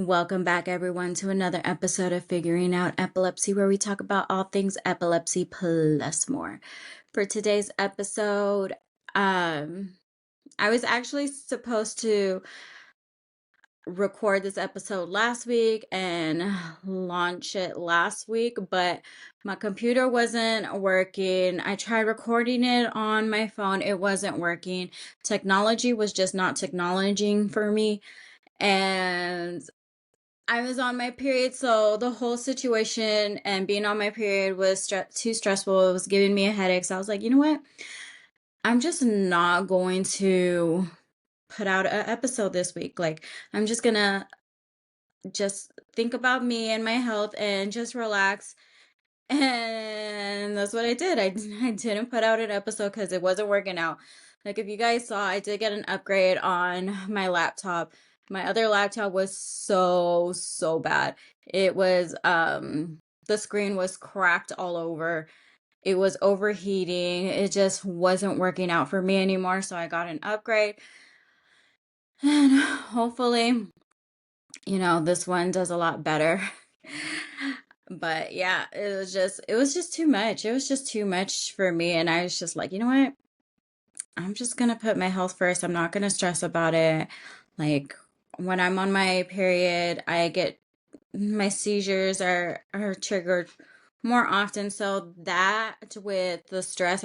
Welcome back, everyone, to another episode of Figuring Out Epilepsy, where we talk about all things epilepsy plus more. For today's episode, I was actually supposed to record this episode last week and launch it last week, but my computer wasn't working. I tried recording it on my phone, it wasn't working. Technology was just not technologying for me, and I was on my period, so the whole situation and being on my period was too stressful. It was giving me a headache. So I was like, you know what? I'm just not going to put out an episode this week. Like, I'm just gonna just think about me and my health and just relax. And that's what I did. I didn't put out an episode because it wasn't working out. Like, if you guys saw, I did get an upgrade on my laptop. My other laptop was so bad. It was the screen was cracked all over. It was overheating. It just wasn't working out for me anymore. So I got an upgrade. And hopefully, this one does a lot better. But yeah, it was just too much. It was just too much for me. And I was just like, you know what? I'm just gonna put my health first. I'm not gonna stress about it. Like, when I'm on my period, my seizures are triggered more often. So that with the stress,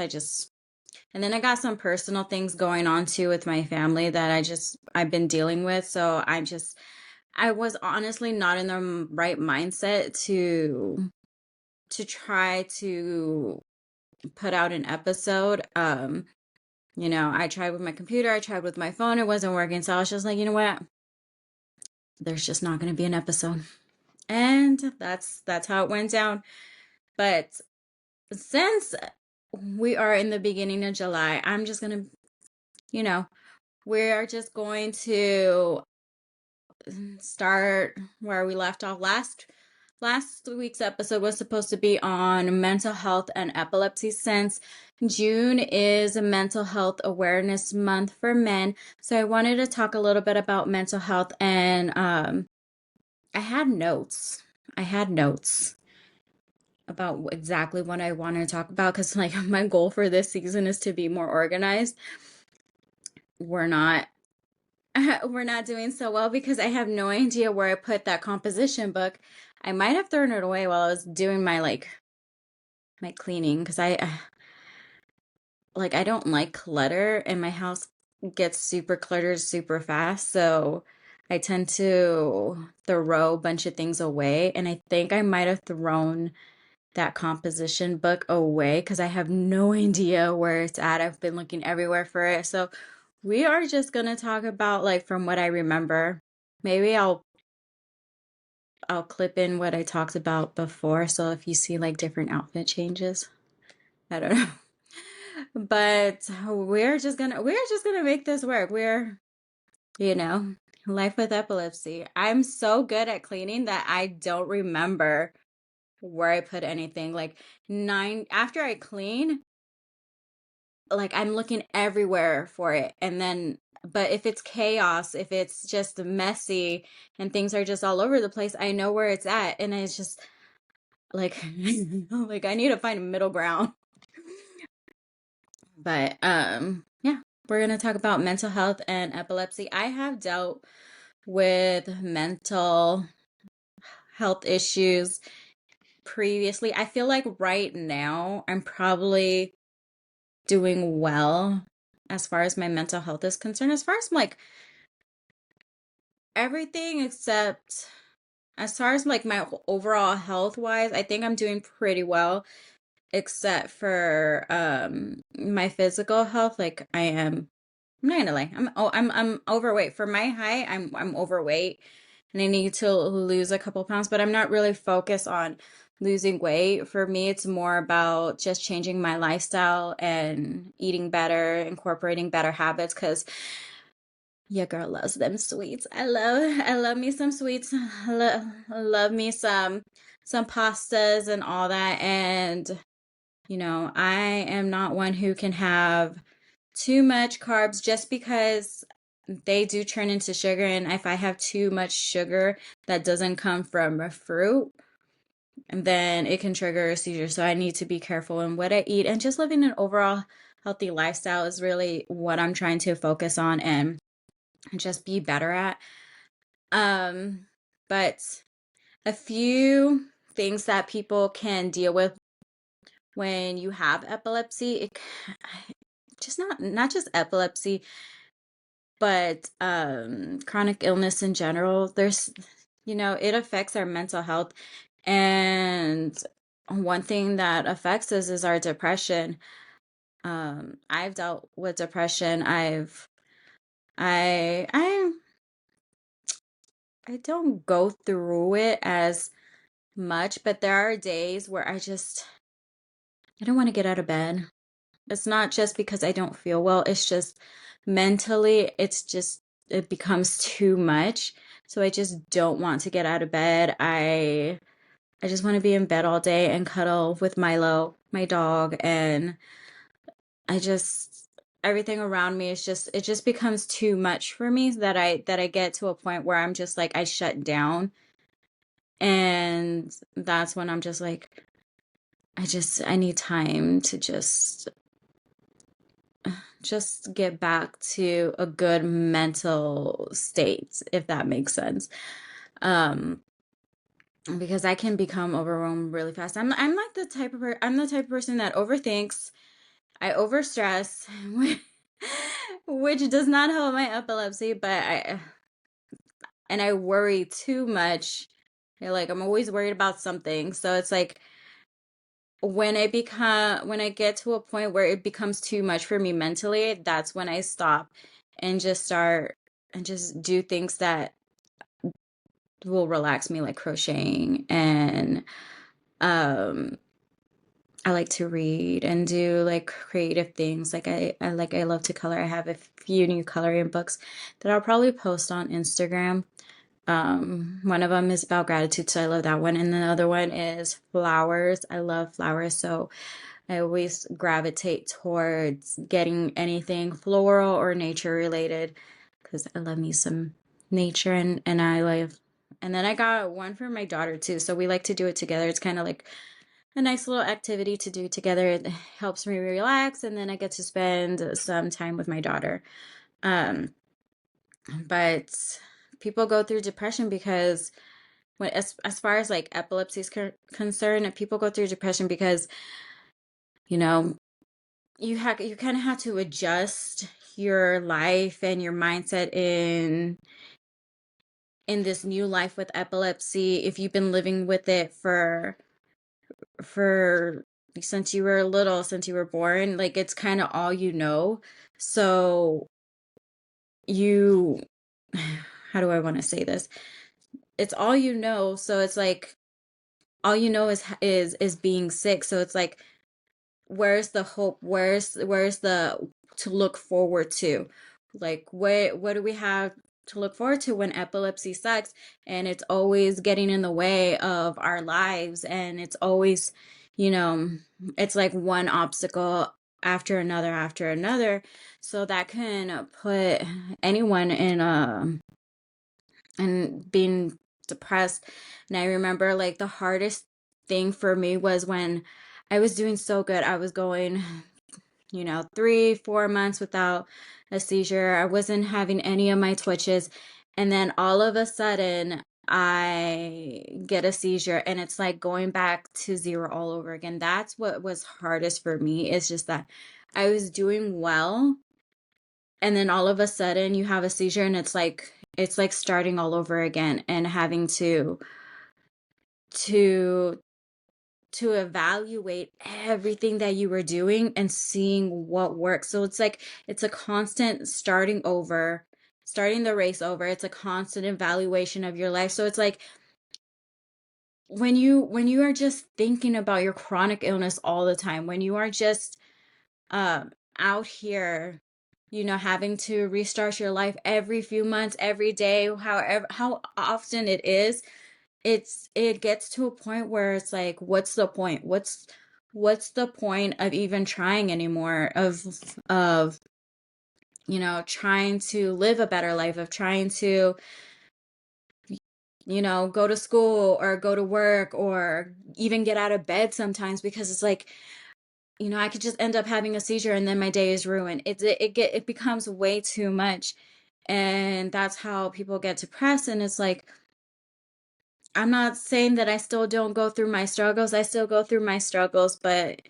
and then I got some personal things going on too with my family that I've been dealing with. So I was honestly not in the right mindset to try to put out an episode. I tried with my computer, I tried with my phone, it wasn't working. So I was just like, you know what? There's just not going to be an episode. And that's how it went down. But since we are in the beginning of July, I'm just going to, we are just going to start where we left off. Last week's episode was supposed to be on mental health and epilepsy, since June is a mental health awareness month for men. So I wanted to talk a little bit about mental health, and I had notes. About exactly what I wanted to talk about, because like my goal for this season is to be more organized. We're not we're not doing so well because I have no idea where I put that composition book. I might have thrown it away while I was doing my cleaning, because I don't like clutter, and my house gets super cluttered super fast. So I tend to throw a bunch of things away, and I think I might have thrown that composition book away because I have no idea where it's at. I've been looking everywhere for it. So we are just gonna talk about, like, from what I remember. Maybe I'll clip in what I talked about before, so if you see like different outfit changes, I don't know. But we're just gonna make this work. You know, life with epilepsy. I'm so good at cleaning that I don't remember where I put anything. Like, after I clean, like, I'm looking everywhere for it. And then, but if it's chaos, if it's just messy and things are just all over the place, I know where it's at. And it's just like, like, I need to find a middle ground. But yeah, we're going to talk about mental health and epilepsy. I have dealt with mental health issues previously. I feel like right now I'm probably doing well as far as my mental health is concerned. As far as like everything except, as far as like my overall health wise, I think I'm doing pretty well, except for my physical health. Like, I'm not gonna lie, I'm overweight. For my height, I'm overweight, and I need to lose a couple pounds, but I'm not really focused on losing weight. For me, it's more about just changing my lifestyle and eating better, incorporating better habits, because your girl loves them sweets. I love me some sweets. I love me some pastas and all that. And I am not one who can have too much carbs, just because they do turn into sugar. And if I have too much sugar that doesn't come from a fruit, then it can trigger a seizure. So I need to be careful in what I eat, and just living an overall healthy lifestyle is really what I'm trying to focus on and just be better at. Um, but a few things that people can deal with when you have epilepsy, just not just epilepsy, but chronic illness in general. There's, it affects our mental health, and one thing that affects us is our depression. I've dealt with depression. I don't go through it as much, but there are days where I don't want to get out of bed. It's not just because I don't feel well, it's just mentally, it becomes too much. So I just don't want to get out of bed. I just want to be in bed all day and cuddle with Milo, my dog, and I just everything around me it just becomes too much for me, that I get to a point where I'm just like I shut down, and that's when I'm just like I need time to just get back to a good mental state, if that makes sense. Um, because I can become overwhelmed really fast. I'm like I'm the type of person that overthinks. I overstress, which does not help my epilepsy, but I worry too much. Like I'm always worried about something. So it's like when I get to a point where it becomes too much for me mentally, that's when I stop and just start and just do things that will relax me, like crocheting, and um I like to read and do like creative things. Like I love to color. I have a few new coloring books that I'll probably post on Instagram. One of them is about gratitude, so I love that one. And the other one is flowers. I love flowers, so I always gravitate towards getting anything floral or nature related because I love me some nature, and I love. And then I got one for my daughter too, so we like to do it together. It's kind of like a nice little activity to do together. It helps me relax, and then I get to spend some time with my daughter. Um, but people go through depression because as far as like epilepsy is concerned, people go through depression because you know you kind of have to adjust your life and your mindset in this new life with epilepsy. If you've been living with it for since you were little, since you were born, like it's kind of all you know. So you how do I want to say this? It's all you know, so it's like all you know is being sick. So it's like where's the hope? Where's the to look forward to? Like what do we have to look forward to when epilepsy sucks and it's always getting in the way of our lives, and it's always, you know, it's like one obstacle after another. So that can put anyone in a and being depressed. And I remember like the hardest thing for me was when I was doing so good. I was going, 3, 4 months without a seizure. I wasn't having any of my twitches. And then all of a sudden, I get a seizure, and it's like going back to zero all over again. That's what was hardest for me. It's just that I was doing well, and then all of a sudden you have a seizure, and it's like starting all over again and having to to evaluate everything that you were doing and seeing what works. So it's like it's a constant starting the race over. It's a constant evaluation of your life. So it's like when you are just thinking about your chronic illness all the time, when you are just out here, having to restart your life every few months, every day, however how often it is, it gets to a point where it's like, what's the point? What's the point of even trying anymore, of trying to live a better life, of trying to, go to school or go to work or even get out of bed sometimes, because it's like, I could just end up having a seizure and then my day is ruined. It becomes way too much. And that's how people get depressed. And it's like, I'm not saying that I still don't go through my struggles. I still go through my struggles, but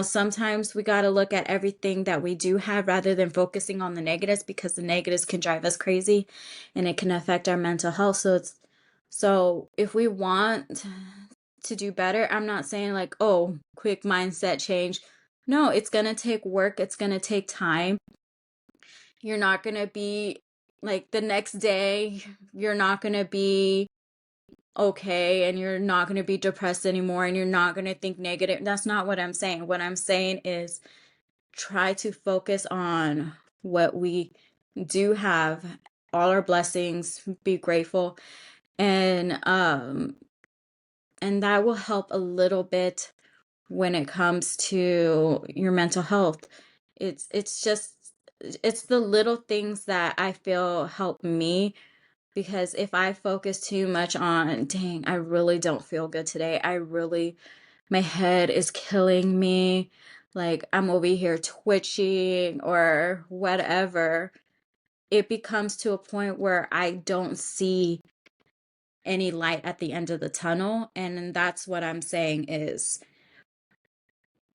sometimes we got to look at everything that we do have rather than focusing on the negatives, because the negatives can drive us crazy and it can affect our mental health. So if we want to do better, I'm not saying like, oh, quick mindset change. No, it's going to take work. It's going to take time. You're not going to be like the next day, you're not going to be okay, and you're not going to be depressed anymore, and you're not going to think negative. That's not what I'm saying. What I'm saying is try to focus on what we do have, all our blessings, be grateful, and that will help a little bit when it comes to your mental health. It's the little things that I feel help me, because if I focus too much on, dang, I really don't feel good today. My head is killing me. Like I'm over here twitching or whatever. It becomes to a point where I don't see any light at the end of the tunnel. And that's what I'm saying is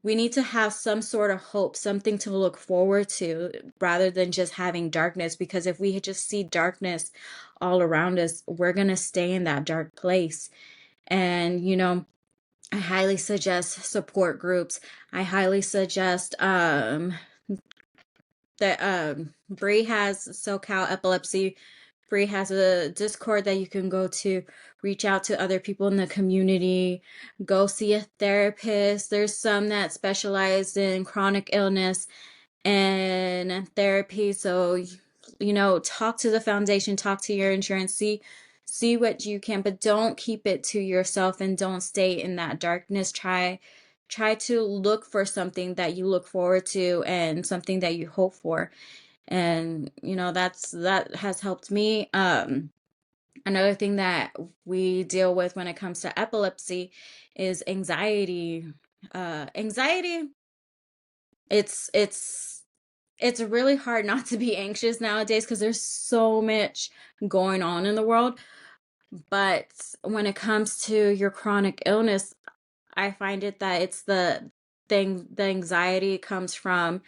we need to have some sort of hope, something to look forward to, rather than just having darkness. Because if we just see darkness all around us, we're going to stay in that dark place. And, I highly suggest support groups. I highly suggest that Bree has SoCal Epilepsy. Bree has a Discord that you can go to, reach out to other people in the community, go see a therapist. There's some that specialize in chronic illness and therapy. So, talk to the foundation, talk to your insurance, see what you can, but don't keep it to yourself and don't stay in that darkness. Try to look for something that you look forward to and something that you hope for. And that has helped me. Another thing that we deal with when it comes to epilepsy is anxiety. Anxiety, it's really hard not to be anxious nowadays because there's so much going on in the world. But when it comes to your chronic illness, I find it that it's the anxiety comes from,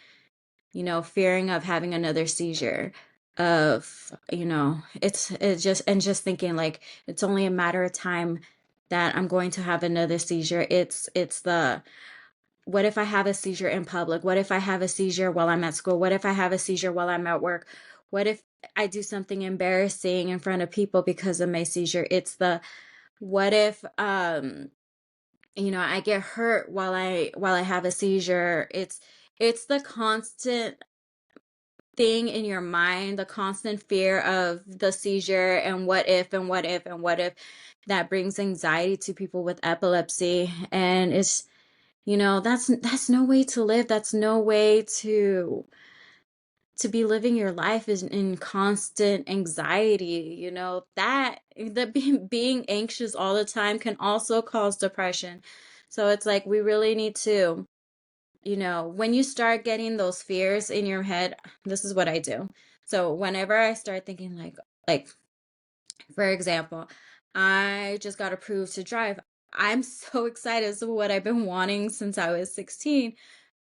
fearing of having another seizure, of, just thinking like it's only a matter of time that I'm going to have another seizure. It's the, what if I have a seizure in public? What if I have a seizure while I'm at school? What if I have a seizure while I'm at work? What if I do something embarrassing in front of people because of my seizure? It's the, what if I get hurt while I have a seizure? It's the constant thing in your mind, the constant fear of the seizure and what if and what if and what if, that brings anxiety to people with epilepsy. And it's, that's no way to live. That's no way to be living your life is in constant anxiety. That being anxious all the time can also cause depression. So it's like we really need to, when you start getting those fears in your head, this is what I do. So whenever I start thinking like for example, I just got approved to drive. I'm so excited. This is what I've been wanting since I was 16.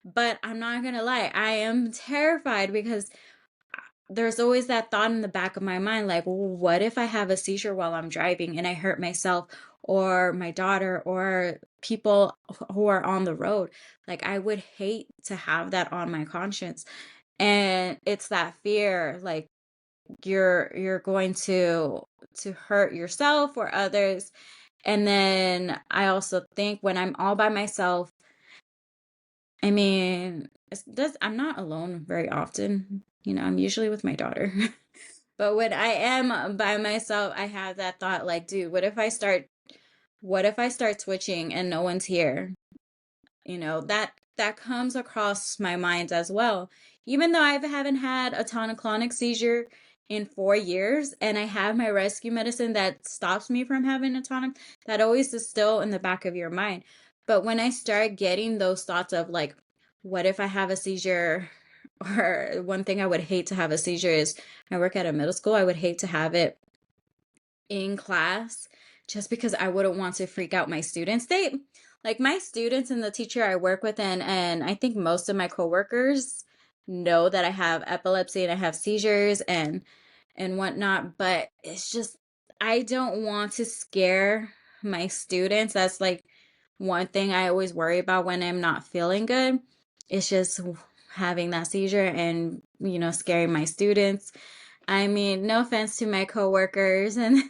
But I'm not gonna lie, I am terrified because there's always that thought in the back of my mind, like, well, what if I have a seizure while I'm driving and I hurt myself or my daughter or people who are on the road? Like, I would hate to have that on my conscience. And it's that fear, like you're going to hurt yourself or others. And then I also think when I'm all by myself, I mean, I'm not alone very often. I'm usually with my daughter. But when I am by myself, I have that thought like, dude, what if I start twitching and no one's here? That comes across my mind as well. even though I haven't had a tonic-clonic seizure in 4 years, and I have my rescue medicine that stops me from having a tonic, that always is still in the back of your mind. But when I start getting those thoughts of like, what if I have a seizure? Or one thing I would hate to have a seizure is, I work at a middle school. I would hate to have it in class just because I wouldn't want to freak out my students. Like my students and the teacher I work with, and I think most of my coworkers know that I have epilepsy and I have seizures and whatnot, but it's just, I don't want to scare my students. That's like one thing I always worry about when I'm not feeling good. It's just having that seizure and, scaring my students. I mean, no offense to my coworkers and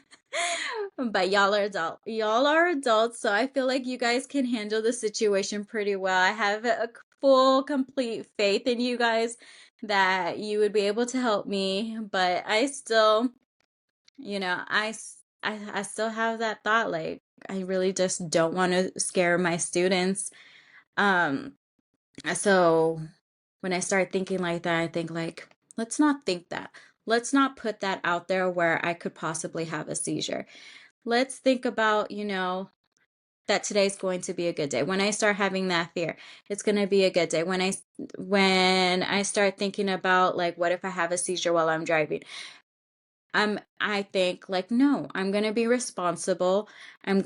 but y'all are adults, so I feel like you guys can handle the situation pretty well. I have a full complete faith in you guys that you would be able to help me, but I still, I still have that thought, like I really just don't want to scare my students. Um so when I start thinking like that, I think like, let's not think that. Let's not put that out there where I could possibly have a seizure. Let's think about, that today's going to be a good day. When I start having that fear, it's going to be a good day. When I start thinking about like, what if I have a seizure while I'm driving? I think like, no, I'm going to be responsible. Um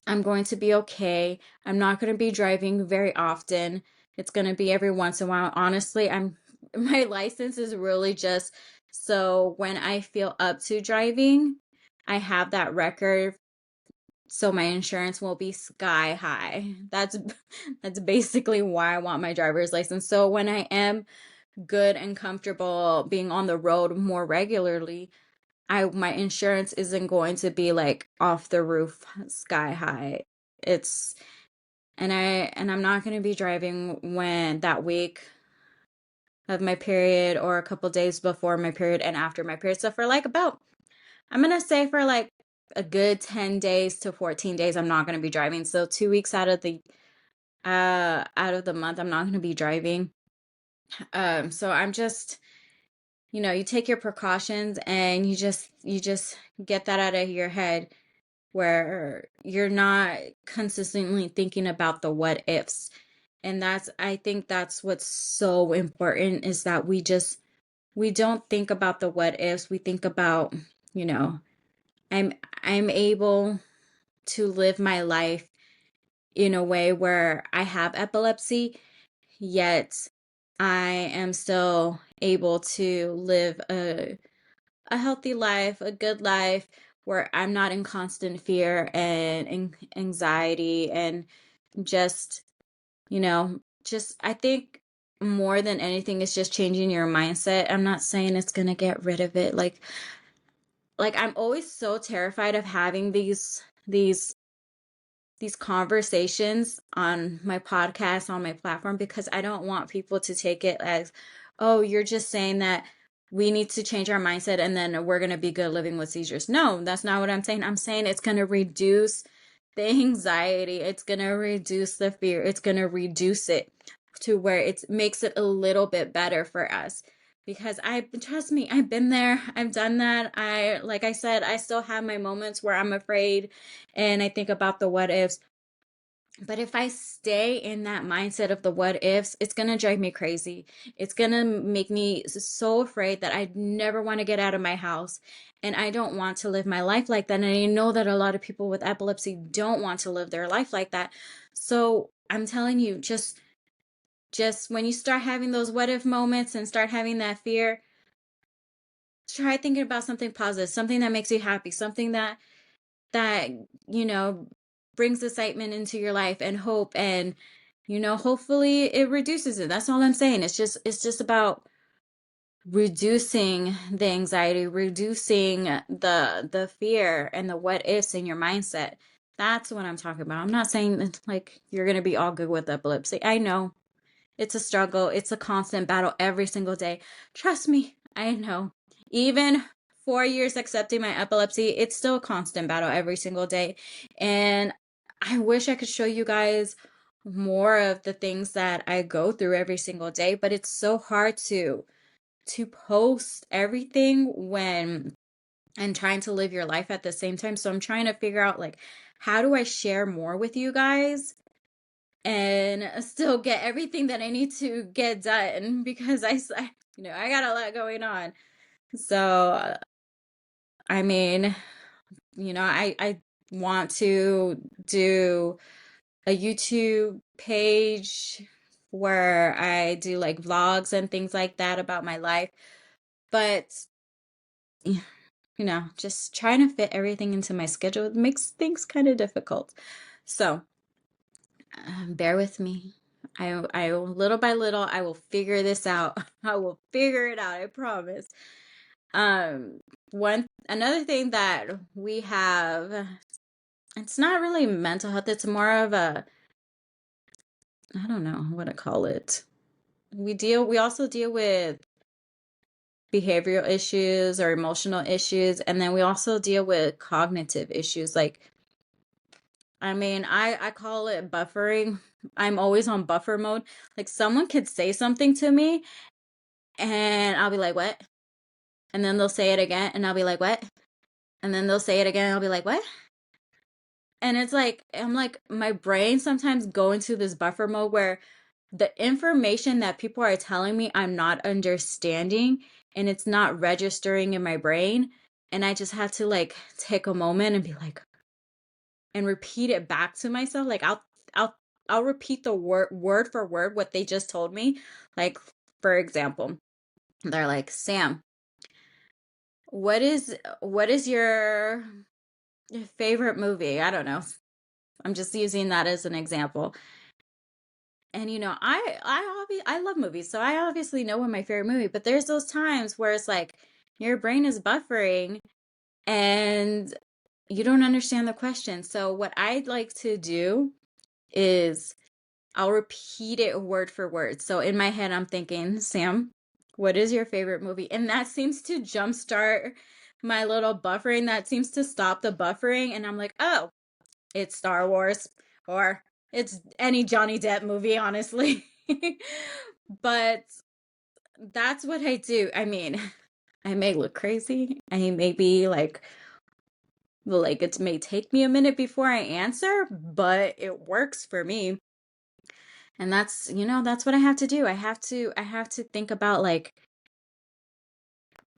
I'm going to be okay. I'm not going to be driving very often. It's going to be every once in a while. Honestly, my license is really just so when I feel up to driving, I have that record so my insurance will be sky high. That's basically why I want my driver's license. So when I am good and comfortable being on the road more regularly, my insurance isn't going to be like off the roof sky high. It's and I'm not going to be driving when that week of my period or a couple days before my period and after my period. So for like about, I'm going to say for like a good 10 days to 14 days, I'm not going to be driving. So 2 weeks out of the month, I'm not going to be driving. So I'm just, you take your precautions and you just get that out of your head where you're not consistently thinking about the what ifs. And I think that's what's so important, is that we don't think about the what ifs. We think about, you know, I'm I'm able to live my life in a way where I have epilepsy, yet I am still able to live a healthy life, a good life, where I'm not in constant fear and anxiety and just, I think more than anything, it's just changing your mindset. I'm not saying it's gonna get rid of it. Like I'm always so terrified of having these conversations on my podcast, on my platform, because I don't want people to take it as, oh, you're just saying that we need to change our mindset and then we're going to be good living with seizures. No, that's not what I'm saying. I'm saying it's going to reduce the anxiety. It's going to reduce the fear. It's going to reduce it to where it makes it a little bit better for us. Because trust me, I've been there. I've done that. Like I said, I still have my moments where I'm afraid and I think about the what ifs. But if I stay in that mindset of the what ifs, it's going to drive me crazy. It's going to make me so afraid that I never want to get out of my house. And I don't want to live my life like that. And I know that a lot of people with epilepsy don't want to live their life like that. So I'm telling you, just when you start having those what if moments and start having that fear, try thinking about something positive, something that makes you happy, something that you know brings excitement into your life and hope, and hopefully it reduces it. That's all I'm saying. It's just about reducing the anxiety, reducing the fear and the what ifs in your mindset. That's what I'm talking about. I'm not saying that, like, you're going to be all good with epilepsy. I know it's a struggle. It's a constant battle every single day. Trust me, I know. Even 4 years accepting my epilepsy, it's still a constant battle every single day. And I wish I could show you guys more of the things that I go through every single day, but it's so hard to post everything when and trying to live your life at the same time. So I'm trying to figure out like how do I share more with you guys and still get everything that I need to get done because I got a lot going on. So I mean, I want to do a YouTube page where I do like vlogs and things like that about my life. But just trying to fit everything into my schedule makes things kind of difficult. So, bear with me. I little by little, I will figure this out. I will figure it out. I promise. Um, another thing that we have, it's not really mental health. It's more of I don't know what to call it. We also deal with behavioral issues or emotional issues, and then we also deal with cognitive issues. Like, I mean, I call it buffering. I'm always on buffer mode. Like someone could say something to me and I'll be like, "What?" And then they'll say it again and I'll be like, "What?" And then they'll say it again and I'll be like, "What?" And it's like I'm like my brain sometimes go into this buffer mode where the information that people are telling me I'm not understanding and it's not registering in my brain, and I just have to like take a moment and be like and repeat it back to myself. Like I'll I'll repeat the word for word what they just told me. Like for example, they're like, "Sam, what is your favorite movie?" I don't know. I'm just using that as an example. And I love movies, so I obviously know what my favorite movie, but there's those times where it's like your brain is buffering and you don't understand the question. So what I'd like to do is I'll repeat it word for word. So in my head, I'm thinking, Sam, what is your favorite movie? And that seems to jumpstart my little buffering. That seems to stop the buffering. And I'm like, oh, it's Star Wars or it's any Johnny Depp movie, honestly. But that's what I do. I mean, I may look crazy. I may be like it may take me a minute before I answer, but it works for me. And that's what I have to do. I have to think about like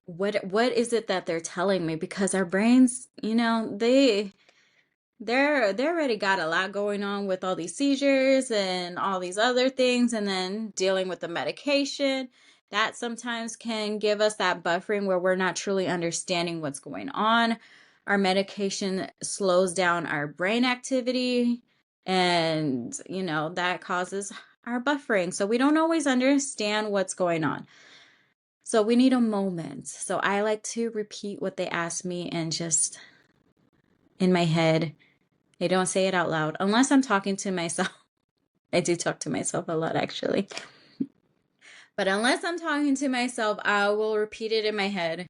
what is it that they're telling me, because our brains, they're already got a lot going on with all these seizures and all these other things, and then dealing with the medication that sometimes can give us that buffering where we're not truly understanding what's going on. Our medication slows down our brain activity, and that causes our buffering, so we don't always understand what's going on. So we need a moment. So I like to repeat what they ask me and just in my head. I don't say it out loud unless I'm talking to myself. I do talk to myself a lot, actually. But unless I'm talking to myself, I will repeat it in my head.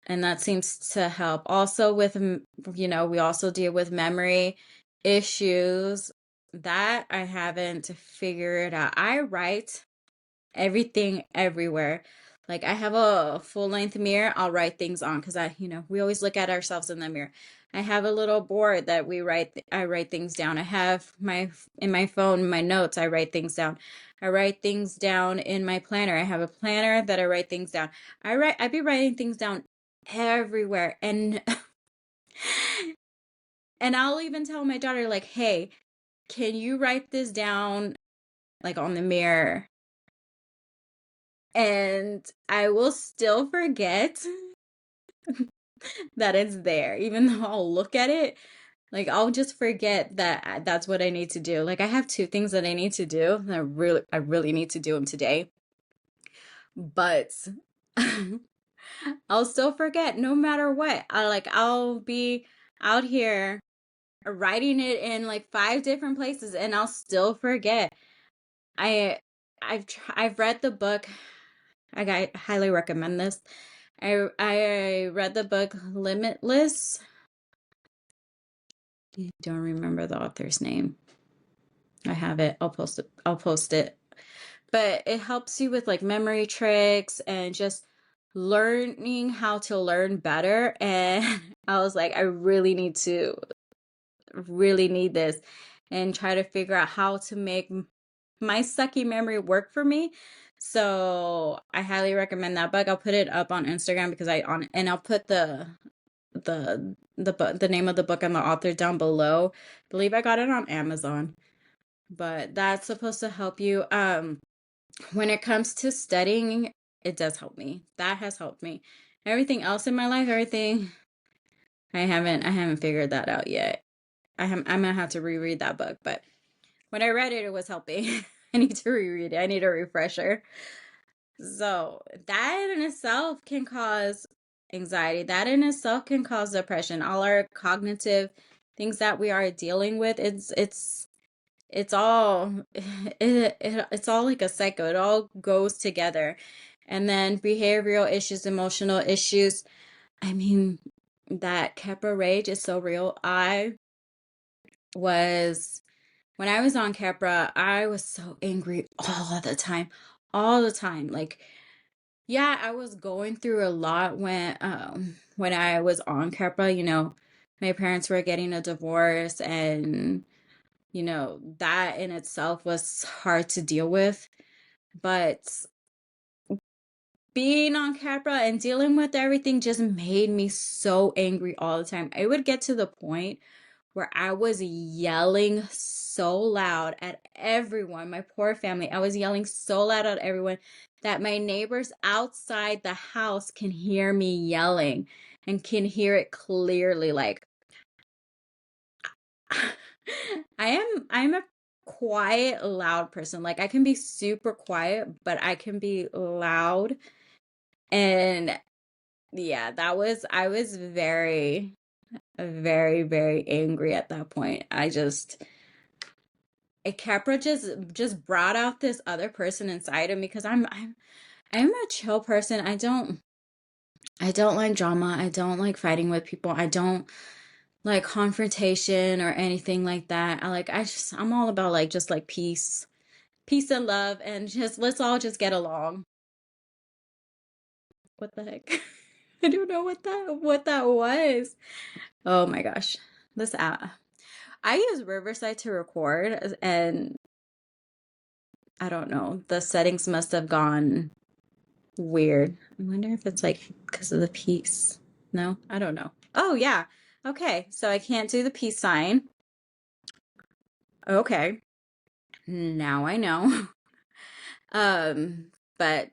And that seems to help. Also, we also deal with memory issues that I haven't figured out. I write everything everywhere. Like I have a full length mirror, I'll write things on because we always look at ourselves in the mirror. I have a little board that I write things down. I have in my phone, my notes, I write things down. I write things down in my planner. I have a planner that I write things down. I be writing things down everywhere. And and I'll even tell my daughter like, "Hey, can you write this down like on the mirror?" And I will still forget that it's there, even though I'll look at it. Like I'll just forget that that's what I need to do. Like I have two things that I need to do. And I really need to do them today. But I'll still forget no matter what. I'll be out here writing it in like 5 different places and I'll still forget. I I've read the book. I highly recommend this. I read the book Limitless. I don't remember the author's name. I have it. I'll post it. But it helps you with like memory tricks and just learning how to learn better. And I was like, I really need this, and try to figure out how to make my sucky memory work for me. So I highly recommend that book. I'll put it up on Instagram because and I'll put the name of the book and the author down below. I believe I got it on Amazon. But that's supposed to help you. When it comes to studying, it does help me. That has helped me. Everything else in my life, I haven't figured that out yet. I'm gonna have to reread that book, but when I read it, it was helping. I need to reread it. I need a refresher. So that in itself can cause anxiety. That in itself can cause depression. All our cognitive things that we are dealing with, it's all it's all like a cycle. It all goes together. And then behavioral issues, emotional issues. I mean, that Keppra rage is so real. Was When I was on Keppra, I was so angry all the time. All the time. Like, yeah, I was going through a lot when I was on Keppra, my parents were getting a divorce, and that in itself was hard to deal with. But being on Keppra and dealing with everything just made me so angry all the time. It would get to the point where I was yelling so loud at everyone, my poor family. I was yelling so loud at everyone that my neighbors outside the house can hear me yelling and can hear it clearly. Like, I'm a quiet, loud person. Like, I can be super quiet, but I can be loud. And yeah, I was very, very, very angry at that point. Capra just brought out this other person inside of me, because I'm a chill person. I don't like drama. I don't like fighting with people. I don't like confrontation or anything like that. I'm all about like just like peace and love, and just let's all just get along. What the heck? I don't know what that was. Oh my gosh. This app. I use Riverside to record, and I don't know. The settings must have gone weird. I wonder if it's like because of the peace. No, I don't know. Oh, yeah. Okay. So I can't do the peace sign. Okay. Now I know. Um, but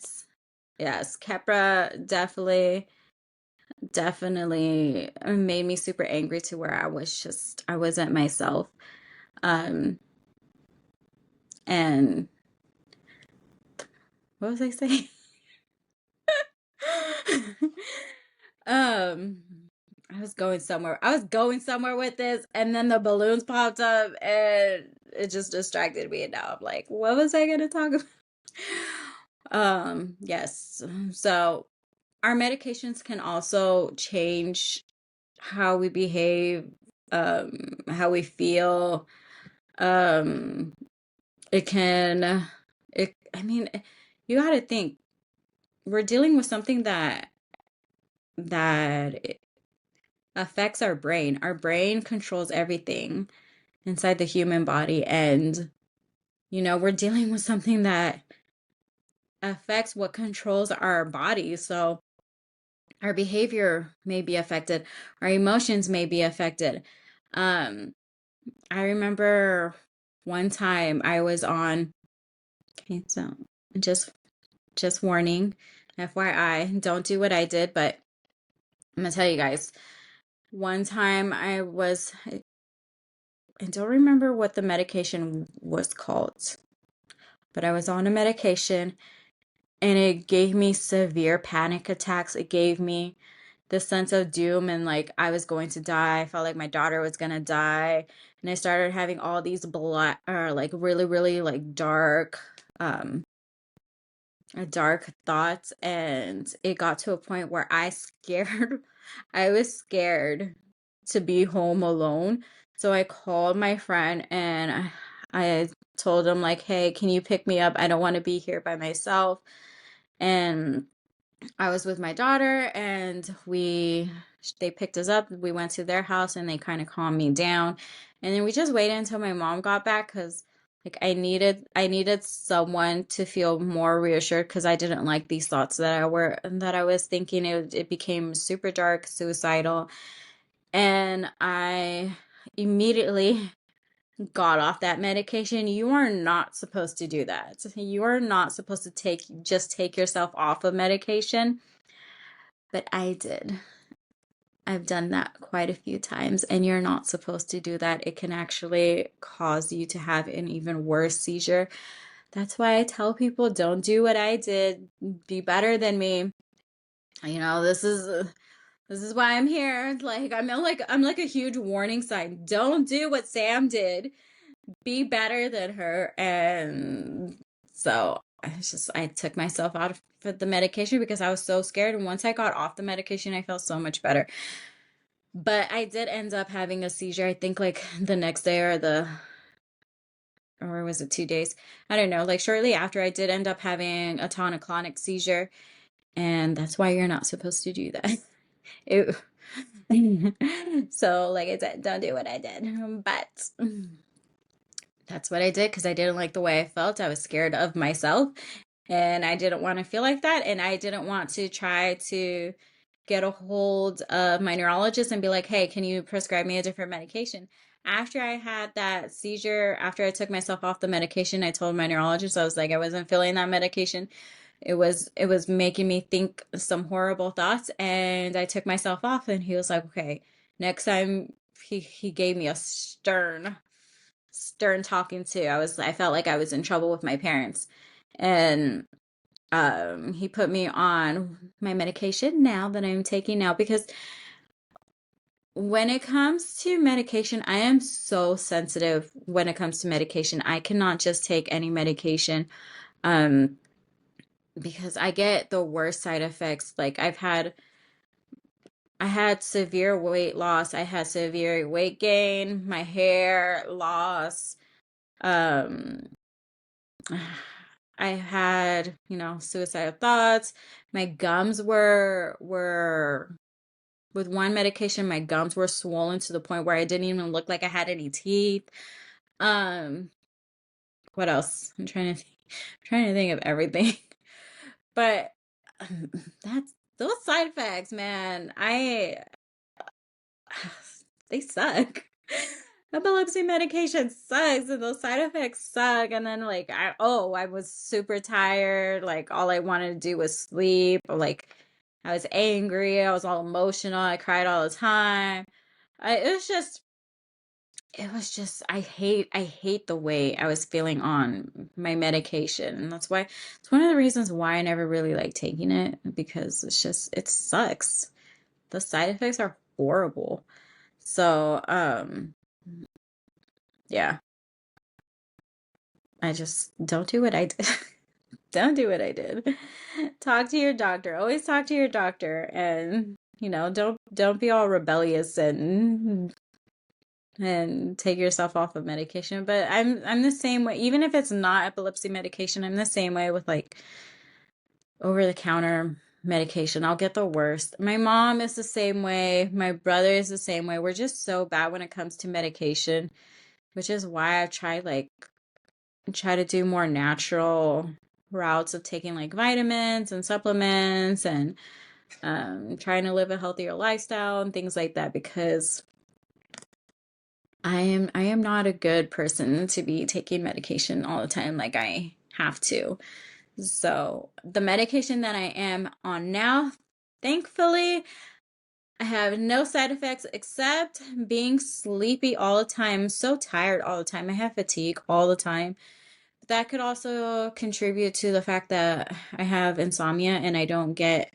yes, Kepra definitely made me super angry to where I wasn't myself. Um, and what was I saying? Um, I was going somewhere with this, and then the balloons popped up, and it just distracted me. And now I'm like, what was I gonna talk about? Yes. So our medications can also change how we behave, how we feel. Um, it can, I mean, you got to think, we're dealing with something that affects our brain. Our brain controls everything inside the human body. And, we're dealing with something that affects what controls our body. So our behavior may be affected, our emotions may be affected. Um, I remember one time I was on, okay, so just warning, FYI, don't do what I did, but I'm gonna tell you guys. One time I don't remember what the medication was called, but I was on a medication, and it gave me severe panic attacks. It gave me the sense of doom, and like I was going to die. I felt like my daughter was gonna die. And I started having all these black, or like really, really like dark thoughts. And it got to a point where I was scared to be home alone. So I called my friend, and told him like, hey, can you pick me up? I don't want to be here by myself. And I was with my daughter, and they picked us up. We went to their house, and they kind of calmed me down. And then we just waited until my mom got back, because like I needed someone to feel more reassured, because I didn't like these thoughts that I was thinking. It became super dark, suicidal, and I immediately got off that medication. You are not supposed to do that. You are not supposed to take yourself off of medication. But I did. I've done that quite a few times, and you're not supposed to do that. It can actually cause you to have an even worse seizure. That's why I tell people, don't do what I did. Be better than me. This is why I'm here. Like I'm like a huge warning sign. Don't do what Sam did. Be better than her. And so I took myself out of the medication because I was so scared. And once I got off the medication, I felt so much better. But I did end up having a seizure, I think like the next day, or was it 2 days? I don't know. Like shortly after, I did end up having a tonic-clonic seizure. And that's why you're not supposed to do that. It, so like I said, don't do what I did. But that's what I did, because I didn't like the way I felt. I was scared of myself, and I didn't want to feel like that. And I didn't want to try to get a hold of my neurologist and be like, hey, can you prescribe me a different medication? After I had that seizure, after I took myself off the medication, I told my neurologist, I was like, I wasn't feeling that medication. It was making me think some horrible thoughts, and I took myself off. And he was like, okay, next time. He gave me a stern talking to. I felt like I was in trouble with my parents. And he put me on my medication now that I'm taking now, because when it comes to medication, I am so sensitive when it comes to medication. I cannot just take any medication, because I get the worst side effects. Like I had severe weight loss, I had severe weight gain, my hair loss, um I had, suicidal thoughts. My gums were with one medication, my gums were swollen to the point where I didn't even look like I had any teeth. Um, what else? Trying to think of everything. But that's those side effects, man. They suck. Epilepsy medication sucks, and those side effects suck. And then like I was super tired. Like all I wanted to do was sleep. Or like I was angry. I was all emotional. I cried all the time. It was just I hate the way I was feeling on my medication. And that's why it's one of the reasons why I never really like taking it, because it sucks. The side effects are horrible. So, yeah, I just don't do what I did. Don't do what I did. Talk to your doctor. Always talk to your doctor, and don't be all rebellious and take yourself off of medication. But I'm the same way. Even if it's not epilepsy medication, I'm the same way with like over the counter medication. I'll get the worst. My mom is the same way. My brother is the same way. We're just so bad when it comes to medication, which is why I've tried like try to do more natural routes of taking like vitamins and supplements, and trying to live a healthier lifestyle and things like that, because I am not a good person to be taking medication all the time like I have to. So the medication that I am on now, thankfully, I have no side effects except being sleepy all the time. I'm so tired all the time. I have fatigue all the time. That could also contribute to the fact that I have insomnia and I don't get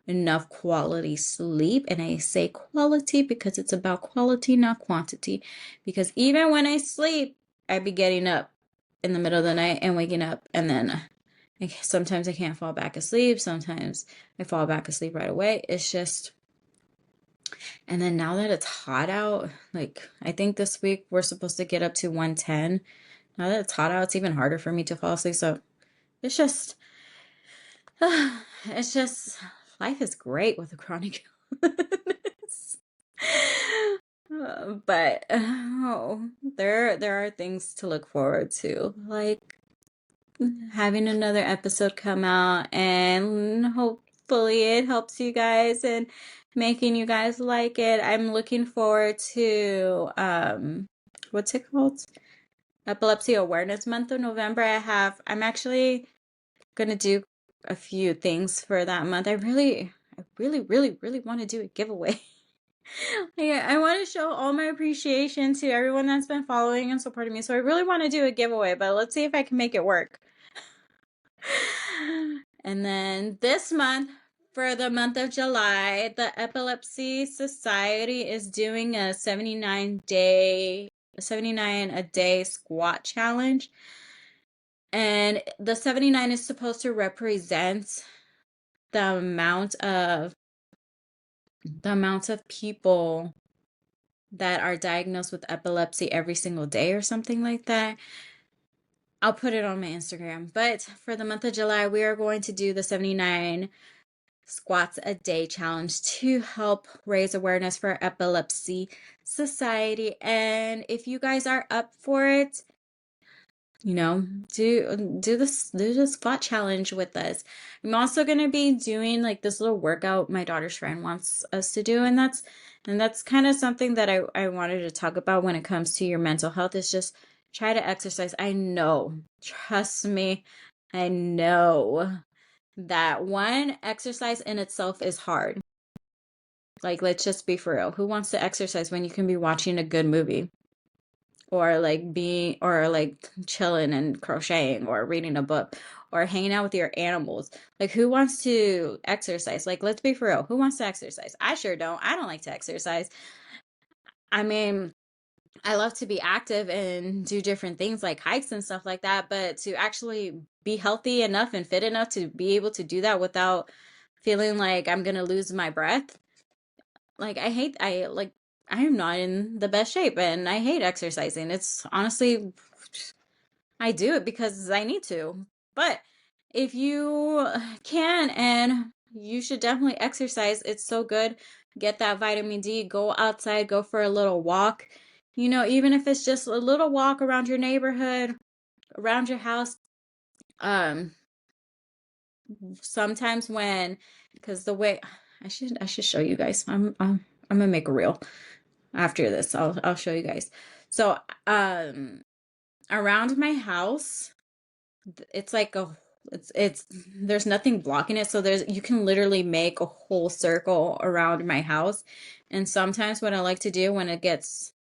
enough quality sleep. And I say quality because it's about quality, not quantity. Because even when I sleep, I be getting up in the middle of the night and waking up, and then sometimes I can't fall back asleep. Sometimes I fall back asleep right away. It's just, and then now that it's hot out, like I think this week we're supposed to get up to 110. Now that it's hot out, it's even harder for me to fall asleep. So it's just, it's just, life is great with a chronic illness. But there are things to look forward to, like having another episode come out, and hopefully it helps you guys and making you guys like it. I'm looking forward to what's it called? Epilepsy Awareness Month of November. I'm actually gonna do a few things for that month. I really want to do a giveaway. I want to show all my appreciation to everyone that's been following and supporting me. So I really want to do a giveaway, but let's see if I can make it work. And then this month, for the month of July, the Epilepsy Society is doing a 79 a day squat challenge. And the 79 is supposed to represent the amount of people that are diagnosed with epilepsy every single day or something like that. I'll put it on my Instagram. But for the month of July, we are going to do the 79 squats a day challenge to help raise awareness for Epilepsy Society. And if you guys are up for it, do the squat challenge with us. I'm also going to be doing like this little workout my daughter's friend wants us to do, and that's kind of something that I wanted to talk about when it comes to your mental health, is just try to exercise. I know, trust me, I know that one, exercise in itself is hard. Like, let's just be for real. Who wants to exercise when you can be watching a good movie? Or like chilling and crocheting or reading a book or hanging out with your animals. Like, who wants to exercise? Like, let's be for real. Who wants to exercise? I sure don't. I don't like to exercise. I mean, I love to be active and do different things like hikes and stuff like that, but to actually be healthy enough and fit enough to be able to do that without feeling like I'm gonna lose my breath, like I am not in the best shape and I hate exercising. It's honestly, I do it because I need to. But if you can, and you should definitely exercise, it's so good. Get that vitamin D, go outside, go for a little walk. Even if it's just a little walk around your neighborhood, around your house. Sometimes because the way I should show you guys. I'm gonna make a reel after this. I'll show you guys. So, around my house, it's like it's there's nothing blocking it, so you can literally make a whole circle around my house. And sometimes what I like to do when it gets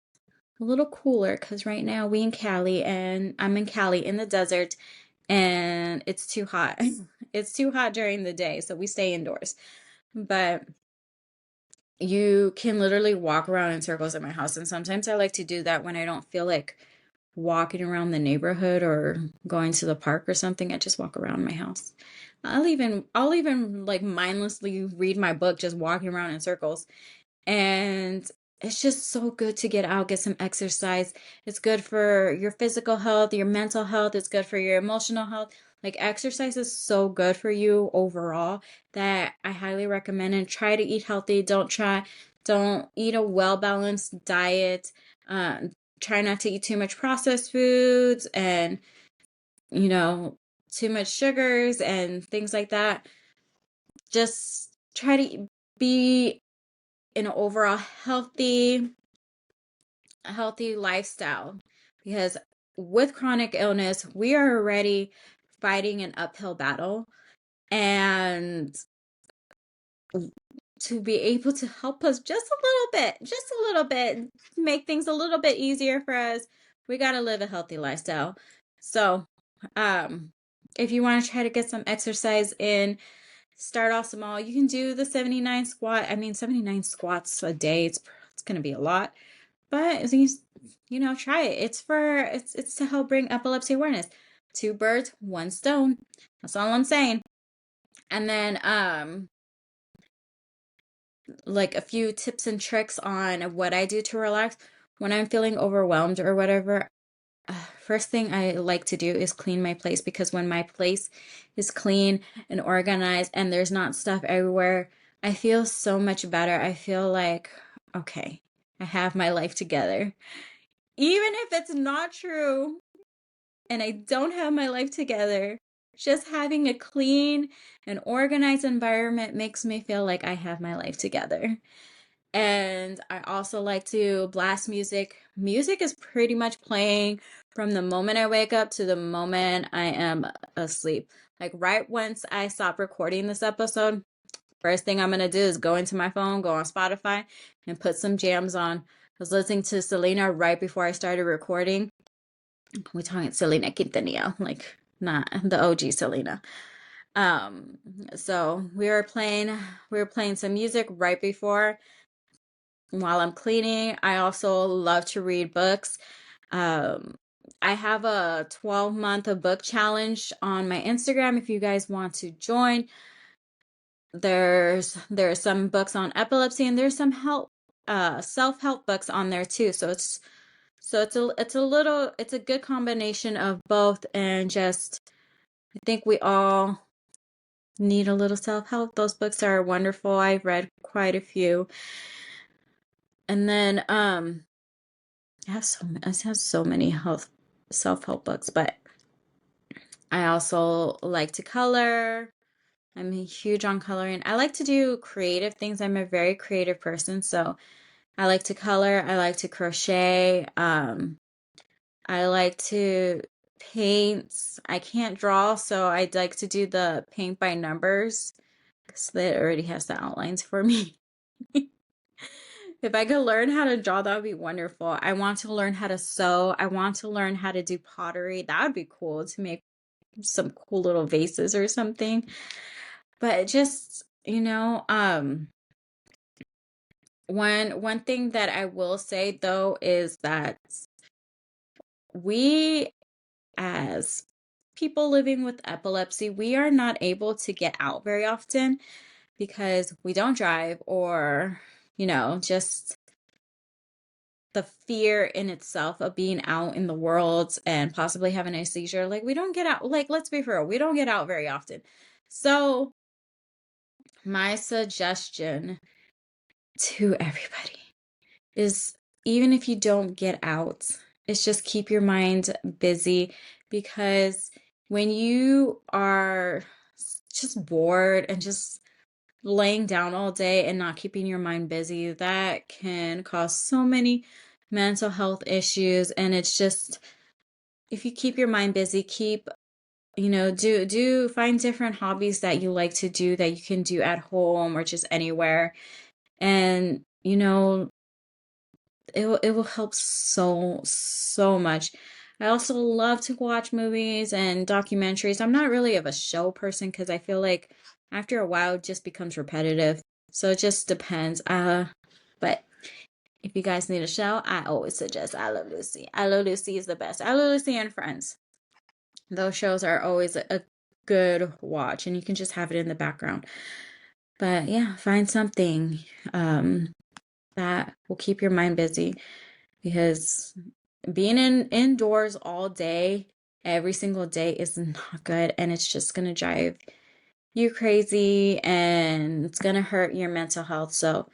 a little cooler, because right now I'm in Cali in the desert, and it's too hot. It's too hot during the day, so we stay indoors. But you can literally walk around in circles at my house, and sometimes I like to do that when I don't feel like walking around the neighborhood or going to the park or something. I just walk around my house. I'll even like mindlessly read my book just walking around in circles. And it's just so good to get out, get some exercise. It's good for your physical health, your mental health. It's good for your emotional health. Like, exercise is so good for you overall that I highly recommend it. Try to eat healthy. Don't eat a well-balanced diet. Try not to eat too much processed foods and, too much sugars and things like that. Just try to be an overall healthy lifestyle, because with chronic illness, we are already fighting an uphill battle, and to be able to help us just a little bit, make things a little bit easier for us, we got to live a healthy lifestyle. So, if you want to try to get some exercise in, start off small. You can do the 79 squats a day. It's going to be a lot, but try it. It's to help bring epilepsy awareness. 2 birds, 1 stone. That's all I'm saying. And then, like a few tips and tricks on what I do to relax when I'm feeling overwhelmed or whatever. first thing I like to do is clean my place, because when my place is clean and organized and there's not stuff everywhere, I feel so much better. I feel like, okay, I have my life together. Even if it's not true and I don't have my life together, just having a clean and organized environment makes me feel like I have my life together. And I also like to blast music. Music is pretty much playing from the moment I wake up to the moment I am asleep. Like right once I stop recording this episode, first thing I'm going to do is go into my phone, go on Spotify, and put some jams on. I was listening to Selena right before I started recording. We're talking Selena Quintanilla, like not the OG Selena. So we were playing some music right before, while I'm cleaning. I also love to read books. Um, I have a 12-month book challenge on my Instagram if you guys want to join. There's some books on epilepsy, and there's some self-help books on there too. So it's a good combination of both, and just I think we all need a little self-help. Those books are wonderful. I've read quite a few. And then I have so many self-help books, but I also like to color. I'm huge on coloring. I like to do creative things. I'm a very creative person, so I like to color. I like to crochet. I like to paint. I can't draw, so I'd like to do the paint by numbers because that already has the outlines for me. If I could learn how to draw, that would be wonderful. I want to learn how to sew. I want to learn how to do pottery. That would be cool, to make some cool little vases or something. But just, one thing that I will say though is that we, as people living with epilepsy, we are not able to get out very often because we don't drive, or, just the fear in itself of being out in the world and possibly having a seizure. Like, we don't get out, like, let's be real, we don't get out very often. So my suggestion to everybody is, even if you don't get out, is just keep your mind busy, because when you are just bored and just laying down all day and not keeping your mind busy, that can cause so many mental health issues. And it's just, if you keep your mind busy, do find different hobbies that you like to do, that you can do at home or just anywhere. And it will help so much. I also love to watch movies and documentaries. I'm not really of a show person because I feel like after a while it just becomes repetitive. So it just depends. But if you guys need a show, I always suggest I Love Lucy. I Love Lucy is the best. I Love Lucy and Friends. Those shows are always a good watch, and you can just have it in the background. But yeah, find something that will keep your mind busy, because being indoors all day, every single day, is not good, and it's just gonna drive you crazy, and it's gonna hurt your mental health. So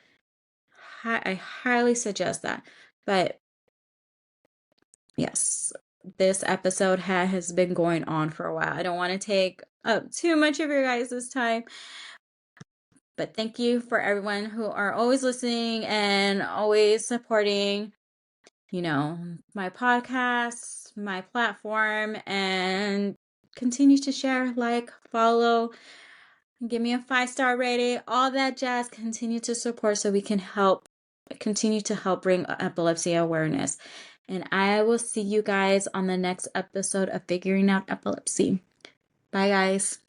I highly suggest that. But yes, this episode has been going on for a while. I don't want to take up too much of your guys' time. But thank you for everyone who are always listening and always supporting, my podcast, my platform, and continue to share, like, follow, give me a 5-star rating, all that jazz. Continue to support so we can continue to help bring epilepsy awareness. And I will see you guys on the next episode of Figuring Out Epilepsy. Bye, guys.